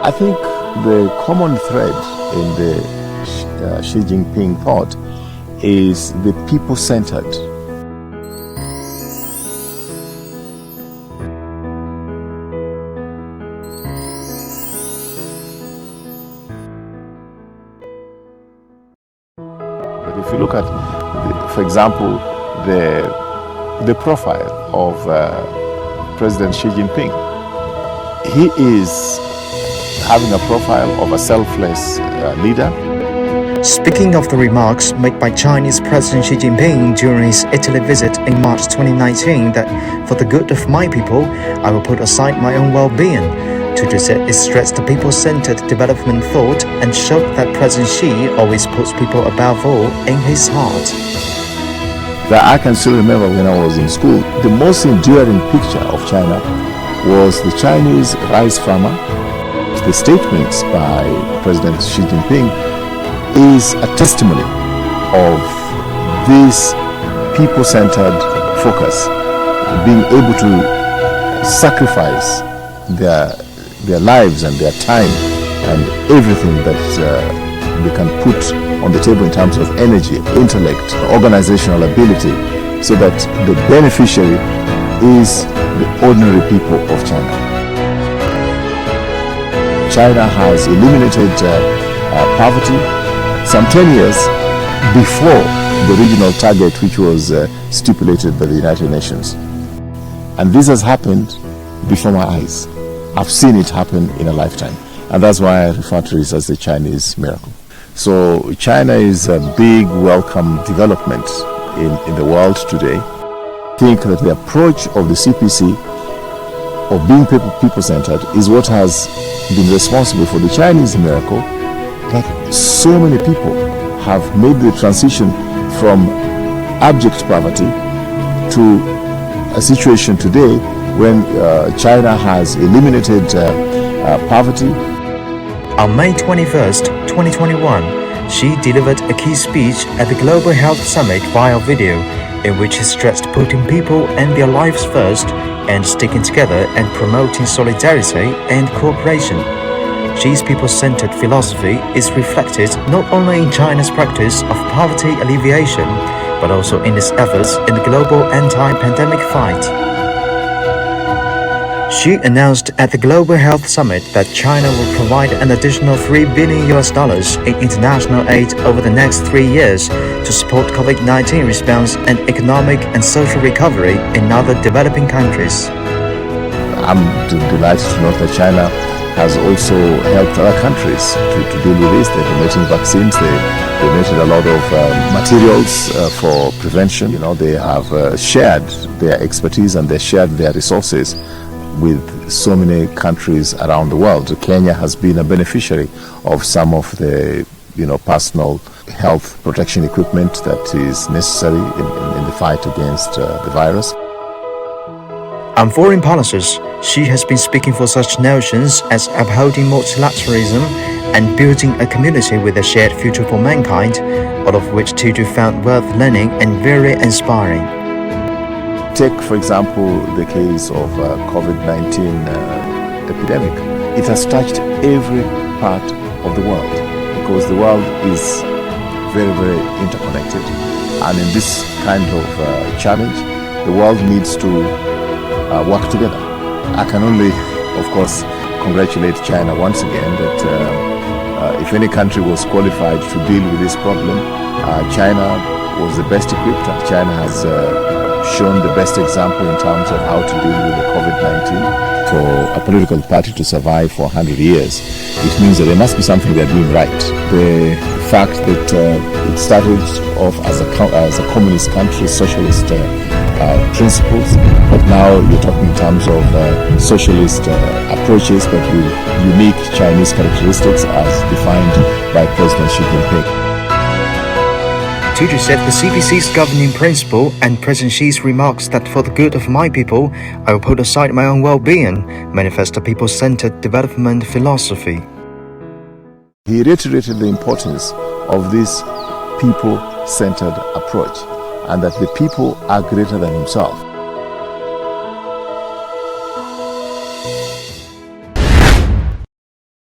I think the common thread in the Xi Jinping thought is the people-centered. But if you look at, for example, the profile of President Xi Jinping, he is having a profile of a selfless leader. Speaking of the remarks made by Chinese President Xi Jinping during his Italy visit in March 2019 that for the good of my people, I will put aside my own well-being, Tuju said it stressed the people-centered development thought and showed that President Xi always puts people above all in his heart. That I can still remember when I was in school, the most enduring picture of China was the Chinese rice farmer. The statements by President Xi Jinping is a testimony of this people-centered focus, being able to sacrifice their lives and their time and everything that they can put on the table in terms of energy, intellect, organizational ability, so that the beneficiary is the ordinary people of China. China has eliminated poverty some 10 years before the regional target which was stipulated by the United Nations. And this has happened before my eyes. I've seen it happen in a lifetime. And that's why I refer to it as the Chinese miracle. So China is a big welcome development in the world today. I think that the approach of the CPC of being people-centered is what has been responsible for the Chinese miracle, that so many people have made the transition from abject poverty to a situation today when China has eliminated poverty. On May 21st, 2021, Xi delivered a key speech at the Global Health Summit via video, in which he stressed putting people and their lives first and sticking together and promoting solidarity and cooperation. Xi's people-centered philosophy is reflected not only in China's practice of poverty alleviation, but also in its efforts in the global anti-pandemic fight. Xi announced at the Global Health Summit that China will provide an additional $3 billion in international aid over the next 3 years to support COVID-19 response and economic and social recovery in other developing countries. I'm delighted to note that China has also helped other countries to deal with this. They're donating vaccines, they donated a lot of materials for prevention. You know, they have shared their expertise and they shared their resources with so many countries around the world. Kenya has been a beneficiary of some of the personal health protection equipment that is necessary in the fight against the virus. On foreign policies, Xi has been speaking for such notions as upholding multilateralism and building a community with a shared future for mankind, all of which Tuju found worth learning and very inspiring. Take, for example, the case of COVID-19 epidemic. It has touched every part of the world because the world is very, very interconnected. And in this kind of challenge, the world needs to work together. I can only, of course, congratulate China once again that if any country was qualified to deal with this problem, China was the best equipped, and China has shown the best example in terms of how to deal with the COVID-19. For a political party to survive for 100 years, it means that there must be something they're doing right. The fact that it started off as a communist country, socialist principles, but now you're talking in terms of socialist approaches, but with unique Chinese characteristics as defined by President Xi Jinping. Tuju said the CPC's governing principle and President Xi's remarks that for the good of my people, I will put aside my own well-being, manifest a people-centered development philosophy. He reiterated the importance of this people-centered approach and that the people are greater than himself.